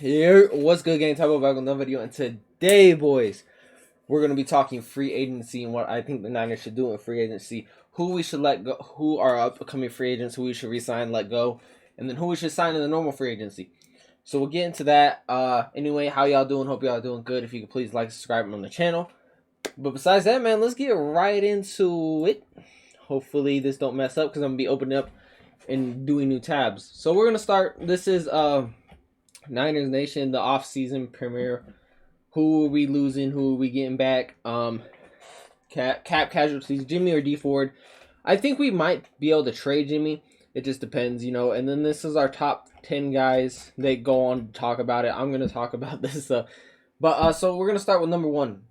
Here, what's good, gang? Talk about another video, and today, boys, we're gonna be talking free agency and what I think the Niners should do in free agency. Who we should let go, who are upcoming free agents, who we should resign, let go, and then who we should sign in the normal free agency. So we'll get into that. Anyway, how y'all doing? Hope y'all doing good. If you could please like, subscribe on the channel. But besides that, man, let's get right into it. Hopefully this don't mess up because I'm gonna be opening up and doing new tabs. So we're gonna start. This is Niners Nation, the off-season premiere. Who are we losing? Who are we getting back? Cap casualties, Jimmy or D Ford. I think we might be able to trade Jimmy. It just depends, you know. And then this is our top 10 guys. They go on to talk about it. I'm going to talk about this. So we're going to start with number 1.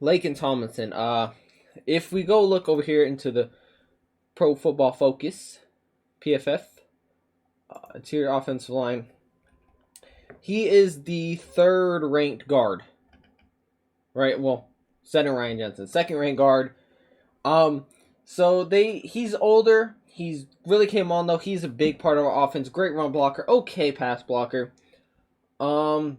Laken Tomlinson. If we go look over here into the Pro Football Focus, PFF, interior offensive line, he is the 3rd ranked guard. Right? Well, center Ryan Jensen. 2nd ranked guard. He's older. He's really came on though. He's a big part of our offense. Great run blocker. Okay pass blocker. I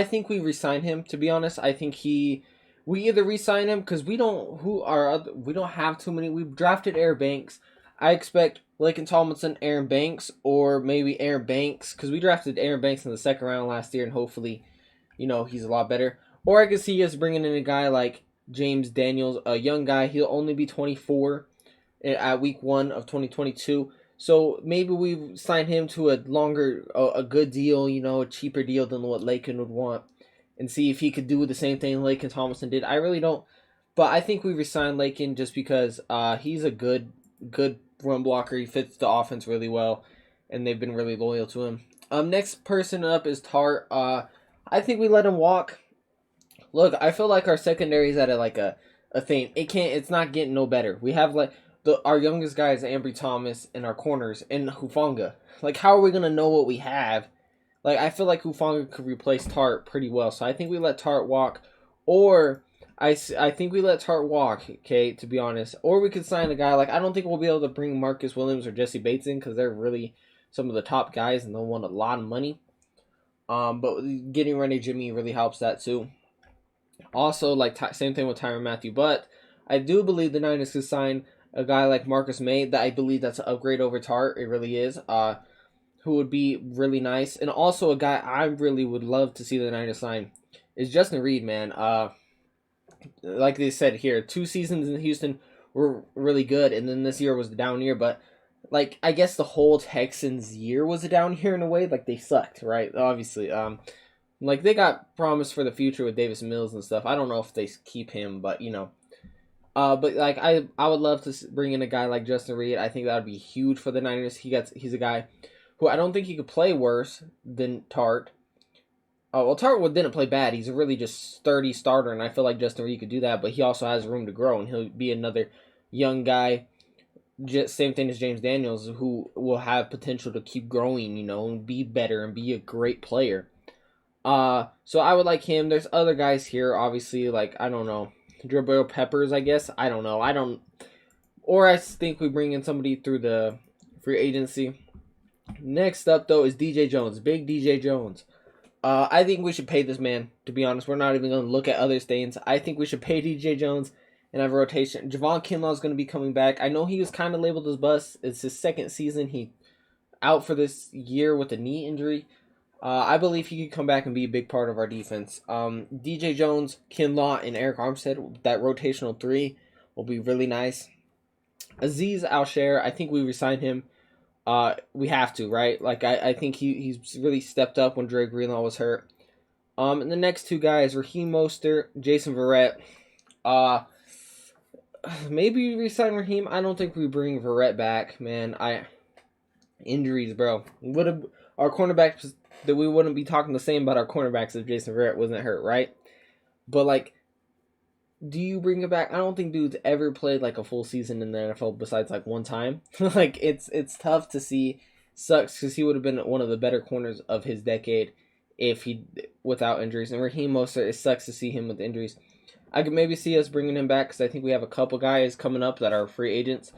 think we resign him, to be honest. I think we either resign him because we don't have too many. We've drafted Aaron Banks. I expect Laken Tomlinson, Aaron Banks, or maybe Aaron Banks, because we drafted Aaron Banks in the 2nd round last year, and hopefully, you know, he's a lot better. Or I could see us bringing in a guy like James Daniels, a young guy. He'll only be 24 at week 1 of 2022. So maybe we sign him to a good deal, you know, a cheaper deal than what Laken would want, and see if he could do the same thing Laken Tomlinson did. I really don't, but I think we resign Laken just because he's a good run blocker. He fits the offense really well, and they've been really loyal to him. Next person up is Tart. I think we let him walk. Look, I feel like our secondary is at a thing. It's not getting no better. We have our youngest guy is Ambry Thomas, and our corners and Hufanga. Like, how are we gonna know what we have? Like, I feel like Hufanga could replace Tart pretty well. So I think we let Tart walk, or I think we let Tart walk. Okay, to be honest, or we could sign a guy like, I don't think we'll be able to bring Marcus Williams or Jesse Bates in because they're really some of the top guys and they'll want a lot of money. But getting rid of Jimmy really helps that too. Also, same thing with Tyrann Mathieu, but I do believe the Niners could sign a guy like Marcus May. That I believe that's an upgrade over Tart. It really is. Who would be really nice, and also a guy I really would love to see the Niners sign is Justin Reed, man. Like they said here, 2 seasons in Houston were really good, and then this year was the down year. But I guess the whole Texans year was a down year in a way. Like, they sucked, right? Obviously, they got promise for the future with Davis Mills and stuff. I don't know if they keep him, but you know. But I would love to bring in a guy like Justin Reed. I think that would be huge for the Niners. He's a guy who I don't think he could play worse than Tart. Tart didn't play bad. He's a really just sturdy starter, and I feel like Justin Reed could do that. But he also has room to grow, and he'll be another young guy. Just same thing as James Daniels, who will have potential to keep growing, you know, and be better and be a great player. So I would like him. There's other guys here, obviously, like, I don't know, Jabril Peppers, I guess. I don't know. Or I think we bring in somebody through the free agency. Next up, though, is DJ Jones. Big DJ Jones. I think we should pay this man, to be honest. We're not even going to look at other stains. I think we should pay DJ Jones and have a rotation. Javon Kinlaw is going to be coming back. I know he was kind of labeled as bust. It's his 2nd season. He out for this year with a knee injury. I believe he could come back and be a big part of our defense. DJ Jones, Kinlaw, and Eric Armstead, that rotational 3 will be really nice. Azeez Al-Shaair, I think we resign him. We have to, right? Like, I think he's really stepped up when Dre Greenlaw was hurt. And the next 2 guys, Raheem Mostert, Jason Verrett. Maybe we resign Raheem. I don't think we bring Verrett back, man. Injuries, bro. Our cornerbacks, that we wouldn't be talking the same about our cornerbacks if Jason Verrett wasn't hurt, right? But do you bring it back? I don't think dude's ever played a full season in the NFL besides one time. It's tough to see. Sucks because he would have been one of the better corners of his decade if he without injuries. And Raheem Mostert, it sucks to see him with injuries. I could maybe see us bringing him back because I think we have a couple guys coming up that are free agents.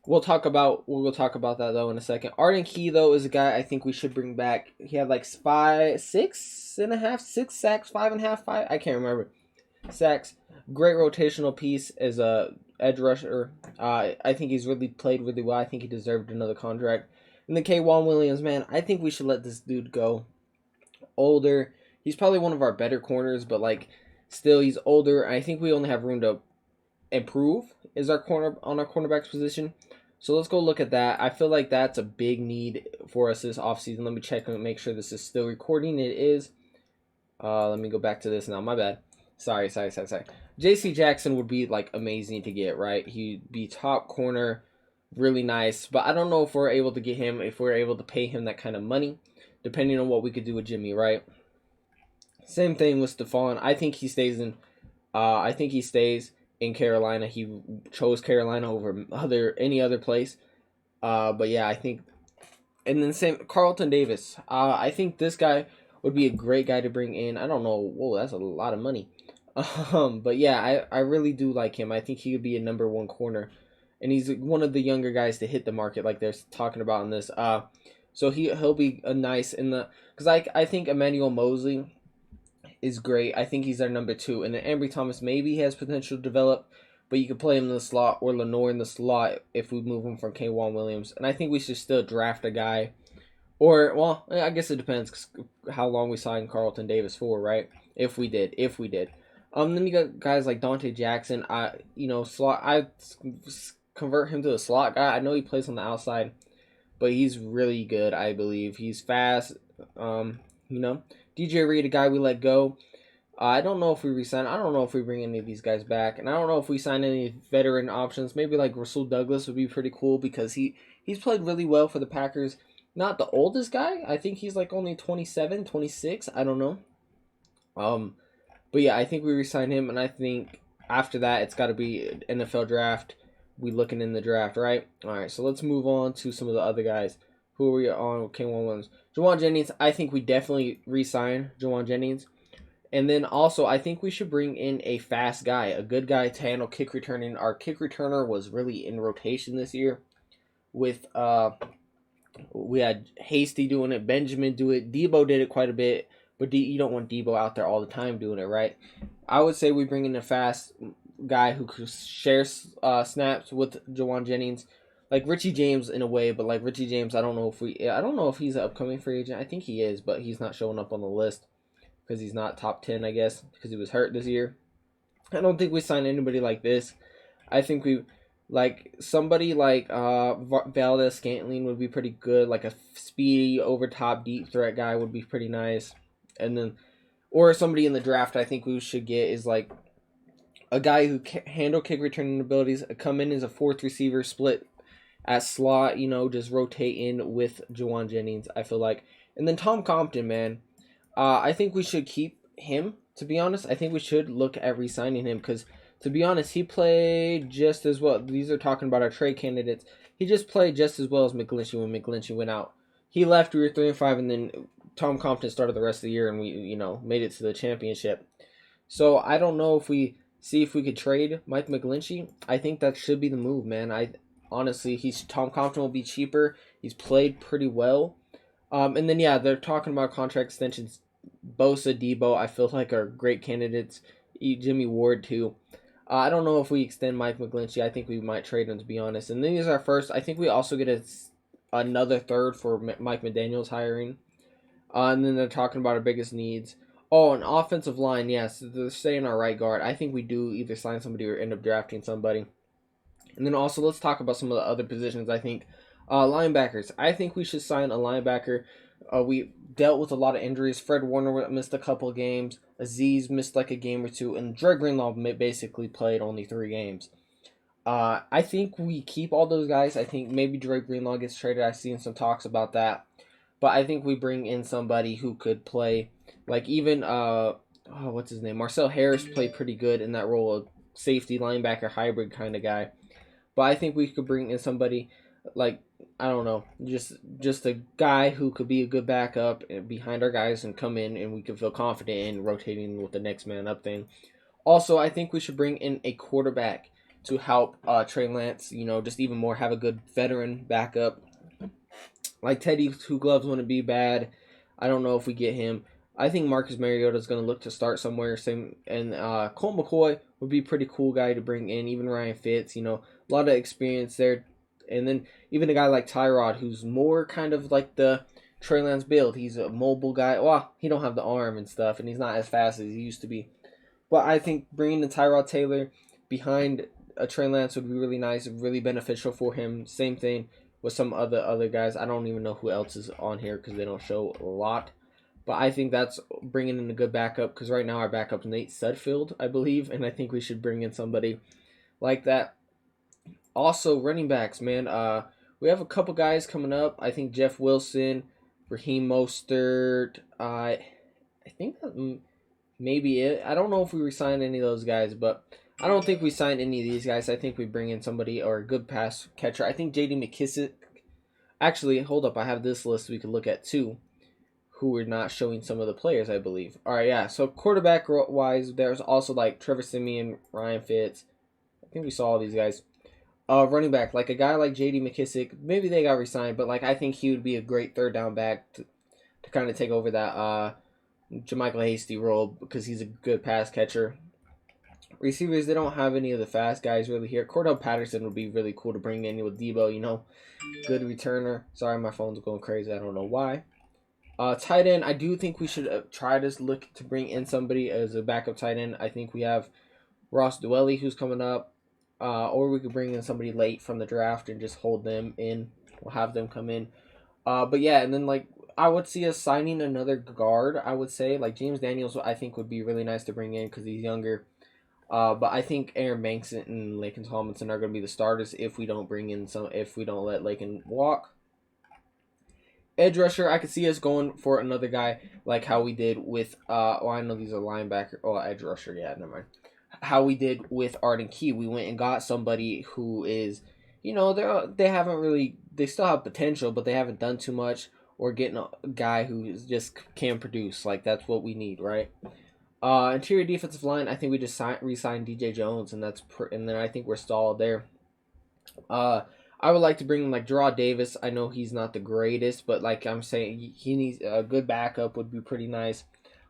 we'll talk about that though in a second. Arden Key though is a guy I think we should bring back. He had like 6 sacks, 5.5, 5. I can't remember sacks. Great rotational piece as a edge rusher. I think he's really played really well. I think he deserved another contract. And then Juwan Williams, man, I think we should let this dude go. Older, he's probably one of our better corners, but like still he's older. I think we only have room to improve is our corner on our cornerbacks position. So let's go look at that. I feel like that's a big need for us this offseason. Let me check and make sure this is still recording. It is. Let me go back to this now. My bad. Sorry. JC Jackson would be like amazing to get, right? He'd be top corner, really nice. But I don't know if we're able to get him, if we're able to pay him that kind of money, depending on what we could do with Jimmy, right? Same thing with Stephon. I think he stays in Carolina. He chose Carolina over any other place. But yeah, I think, and then same Carlton Davis. I think this guy would be a great guy to bring in. I don't know. Whoa, that's a lot of money. But yeah, I really do like him. I think he could be a number one corner, and he's one of the younger guys to hit the market, like they're talking about in this. So he'll be a nice in the because I think Emmanuel Mosley is great. I think he's our number two, and then Ambry Thomas maybe has potential to develop, but you could play him in the slot or Lenore in the slot if we move him from Juwan Williams. And I think we should still draft a guy, or well, I guess it depends how long we sign Carlton Davis for, right? If we did. Then you got guys like Dante Jackson. Slot. I convert him to a slot guy. I know he plays on the outside, but he's really good. I believe he's fast. DJ Reed, a guy we let go. I don't know if we resign. I don't know if we bring any of these guys back, and I don't know if we sign any veteran options. Maybe like Rasul Douglas would be pretty cool because he's played really well for the Packers. Not the oldest guy. I think he's like only 27, 26. I don't know. But yeah, I think we resign him, and I think after that it's got to be an NFL draft. We looking in the draft, right? All right, so let's move on to some of the other guys. Who are we on? Okay, ones. Juwan Jennings. I think we definitely re-sign Juwan Jennings. And then also, I think we should bring in a fast guy, a good guy to handle kick returning. Our kick returner was really in rotation this year. With we had Hasty doing it, Benjamin do it, Debo did it quite a bit, but you don't want Debo out there all the time doing it, right? I would say we bring in a fast guy who could share snaps with Juwan Jennings, like Richie James in a way, but like Richie James, I don't know if he's an upcoming free agent. I think he is, but he's not showing up on the list because he's not top 10, I guess, because he was hurt this year. I don't think we sign anybody like this. I think we like somebody like Valdez Scantling would be pretty good. Like a speedy over top deep threat guy would be pretty nice, and then or somebody in the draft I think we should get is like a guy who can handle kick returning abilities, come in as a fourth receiver, split at slot, just rotate in with Juwan Jennings, I feel like. And then Tom Compton, man. I think we should keep him, to be honest. I think we should look at re-signing him because, to be honest, he played just as well. These are talking about our trade candidates. He just played just as well as McGlinchey when McGlinchey went out. He left, we were 3-5, and then Tom Compton started the rest of the year, and we, made it to the championship. So I don't know if we see if we could trade Mike McGlinchey. I think that should be the move, man. Honestly, Tom Compton will be cheaper. He's played pretty well. And then, yeah, they're talking about contract extensions. Bosa, Debo, I feel like are great candidates. Jimmy Ward, too. I don't know if we extend Mike McGlinchey. I think we might trade him, to be honest. And then he's our first. I think we also get another third for Mike McDaniel's hiring. And then they're talking about our biggest needs. Oh, an offensive line, yes. They're saying our right guard. I think we do either sign somebody or end up drafting somebody. And then also, let's talk about some of the other positions, I think. Linebackers. I think we should sign a linebacker. We dealt with a lot of injuries. Fred Warner missed a couple of games. Aziz missed like a game or two. And Dre Greenlaw basically played only 3 games. I think we keep all those guys. I think maybe Dre Greenlaw gets traded. I've seen some talks about that. But I think we bring in somebody who could play. Like even, what's his name? Marcel Harris played pretty good in that role of safety, linebacker, hybrid kind of guy. But I think we could bring in somebody like, I don't know, just a guy who could be a good backup behind our guys and come in and we can feel confident in rotating with the next man up thing. Also, I think we should bring in a quarterback to help Trey Lance, you know, just even more have a good veteran backup. Like Teddy Two Gloves wouldn't be bad. I don't know if we get him. I think Marcus Mariota is going to look to start somewhere. Same, and Colt McCoy would be a pretty cool guy to bring in. Even Ryan Fitz, you know, a lot of experience there. And then even a guy like Tyrod, who's more kind of like the Trey Lance build. He's a mobile guy. Well, he don't have the arm and stuff, and he's not as fast as he used to be. But I think bringing in Tyrod Taylor behind a Trey Lance would be really nice, really beneficial for him. Same thing with some other guys. I don't even know who else is on here because they don't show a lot. But I think that's bringing in a good backup because right now our backup is Nate Sudfeld, I believe, and I think we should bring in somebody like that. Also, running backs, man. We have a couple guys coming up. I think Jeff Wilson, Raheem Mostert. I think that maybe it. I don't know if we resigned any of those guys, but I don't think we signed any of these guys. I think we bring in somebody or a good pass catcher. I think J.D. McKissick. Actually, hold up. I have this list we could look at too, who we're not showing some of the players, I believe. All right, yeah. So quarterback-wise, there's also like Trevor Siemian, Ryan Fitz. I think we saw all these guys. Running back, like a guy like J.D. McKissick, maybe they got re-signed, but like I think he would be a great third down back to kind of take over that JaMychal Hasty role because he's a good pass catcher. Receivers, they don't have any of the fast guys really here. Cordell Patterson would be really cool to bring in with Debo, you know, good returner. Sorry, my phone's going crazy. I don't know why. Tight end, I do think we should try to look to bring in somebody as a backup tight end. I think we have Ross Dwelly who's coming up. Or we could bring in somebody late from the draft and just hold them in. We'll have them come in. But yeah, and then like I would see us signing another guard. I would say like James Daniels. I think would be really nice to bring in because he's younger. But I think Aaron Banks and Laken Tomlinson are going to be the starters if we don't bring in if we don't let Laken walk. Edge rusher, I could see us going for another guy like how we did with. I know these are linebacker. Oh, edge rusher. Yeah, never mind. How we did with Arden Key. We went and got somebody who is, you know, they haven't really, they still have potential, but they haven't done too much, or getting a guy who just can produce. Like, that's what we need, right? Interior defensive line, I think we just re-signed DJ Jones, and and then I think we're stalled there. I would like to bring in, like, Jarrod Davis. I know he's not the greatest, but like I'm saying, he needs a good backup would be pretty nice.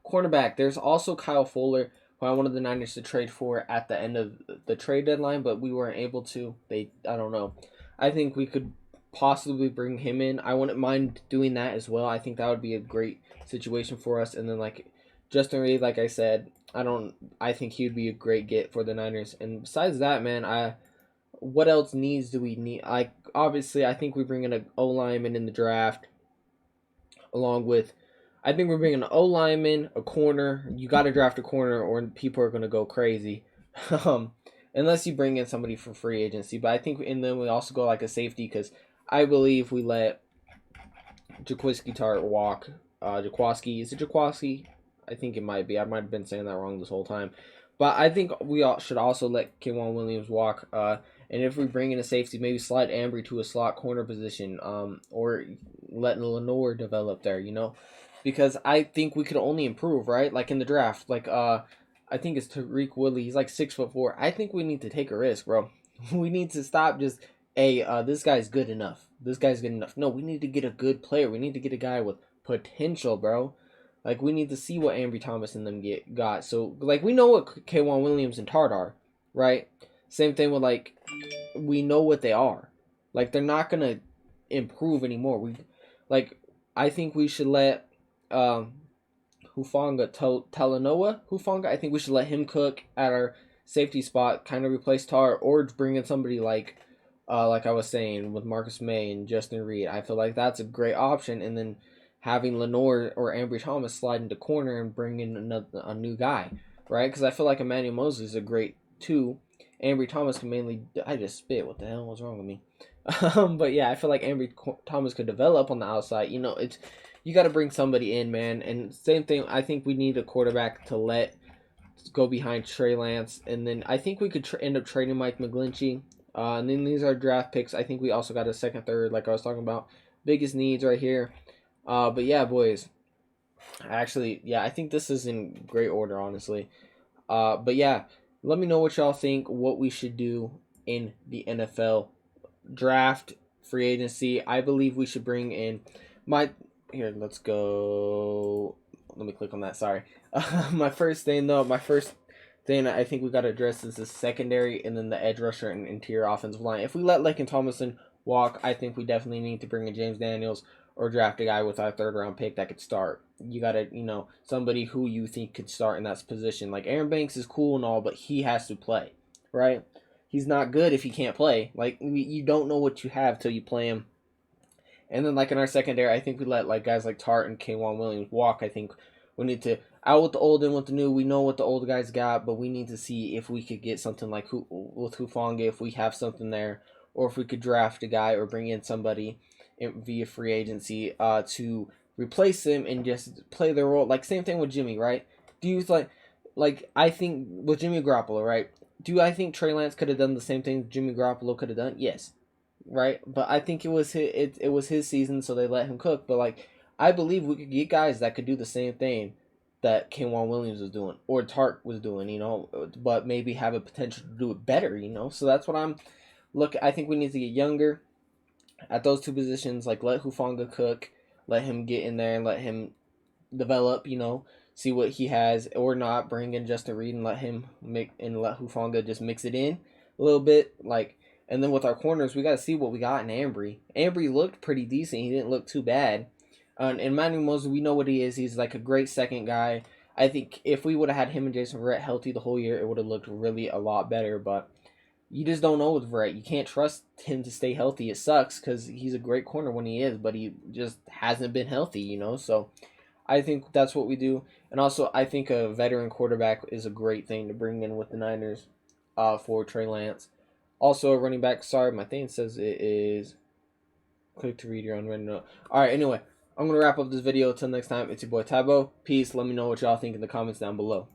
Cornerback, there's also Kyle Fuller, who I wanted the Niners to trade for at the end of the trade deadline, but we weren't able to. I don't know. I think we could possibly bring him in. I wouldn't mind doing that as well. I think that would be a great situation for us. And then like Justin Reed, like I said, I think he would be a great get for the Niners. And besides that, man, what else needs do we need? Like obviously, I think we bring in an O lineman in the draft, along with. I think we're bringing an O lineman, a corner. You got to draft a corner, or people are gonna go crazy, unless you bring in somebody for free agency. But I think, and then we also go like a safety because I believe we let Jaquiski Tartt walk. Jaquaski, is it Jaquaski? I think it might be. I might have been saying that wrong this whole time. But I think we should also let K'Waun Williams walk. And if we bring in a safety, maybe slide Ambry to a slot corner position. Or letting Lenore develop there. You know. Because I think we could only improve, right? Like in the draft, like I think it's Tariq Woolley. He's like 6'4". I think we need to take a risk, bro. We need to stop just, hey, this guy's good enough. This guy's good enough. No, we need to get a good player. We need to get a guy with potential, bro. Like we need to see what Ambry Thomas and them got. So like we know what K'Waun Williams and Tart are, right? Same thing with like we know what they are. Like they're not gonna improve anymore. I think we should let. Hufanga Talanoa Hufanga. I think we should let him cook at our safety spot, kind of replace Tar, or bring in somebody like I was saying with Marcus May and Justin Reed. I feel like that's a great option, and then having Lenore or Ambry Thomas slide into corner and bring in a new guy, right? Because I feel like Emmanuel Moses is a great two. Ambry Thomas can mainly. I just spit. What the hell was wrong with me? But yeah, I feel like Ambry Thomas could develop on the outside. You know, you got to bring somebody in, man. And same thing, I think we need a quarterback to let go behind Trey Lance. And then I think we could end up trading Mike McGlinchey. And then these are draft picks. I think we also got a second, third, like I was talking about. Biggest needs right here. But yeah, boys. Actually, yeah, I think this is in great order, honestly. But yeah, let me know what y'all think, what we should do. in the NFL draft, free agency. I believe we should bring in let's go. Let me click on that. Sorry. My first thing I think we got to address is the secondary and then the edge rusher and interior offensive line. If we let Laken Tomlinson walk, I think we definitely need to bring in James Daniels or draft a guy with our 3rd-round pick that could start. You got to, somebody who you think could start in that position. Like, Aaron Banks is cool and all, but he has to play, right? He's not good if he can't play. Like, you don't know what you have till you play him. And then, like, in our secondary, I think we let, like, guys like Tart and Kwan Williams walk. I think we need to out with the old and with the new. We know what the old guys got, but we need to see if we could get something like with Hufanga, if we have something there, or if we could draft a guy or bring in somebody via free agency to replace him and just play their role. Like, same thing with Jimmy, right? Do you like I think with Jimmy Garoppolo, right? Do I think Trey Lance could have done the same thing Jimmy Garoppolo could have done? Yes, right. But I think it was his season, so they let him cook. But like, I believe we could get guys that could do the same thing that Kwan Williams was doing or Tart was doing, but maybe have a potential to do it better, So that's what I think we need to get younger at those two positions. Like, let Hufanga cook, let him get in there and let him develop, see what he has or not. Bring in Justin Reed and let Hufanga just mix it in a little bit. Like, and then with our corners, we got to see what we got in Ambry. Ambry looked pretty decent. He didn't look too bad. And Emmanuel Moses, we know what he is. He's like a great second guy. I think if we would have had him and Jason Verrett healthy the whole year, it would have looked really a lot better. But you just don't know with Verrett. You can't trust him to stay healthy. It sucks because he's a great corner when he is, but he just hasn't been healthy, So I think that's what we do. And also, I think a veteran quarterback is a great thing to bring in with the Niners for Trey Lance. Also, a running back. Sorry, my thing says it is. Click to read your unwritten note. Alright, anyway. I'm going to wrap up this video. Until next time, it's your boy Tybo. Peace. Let me know what y'all think in the comments down below.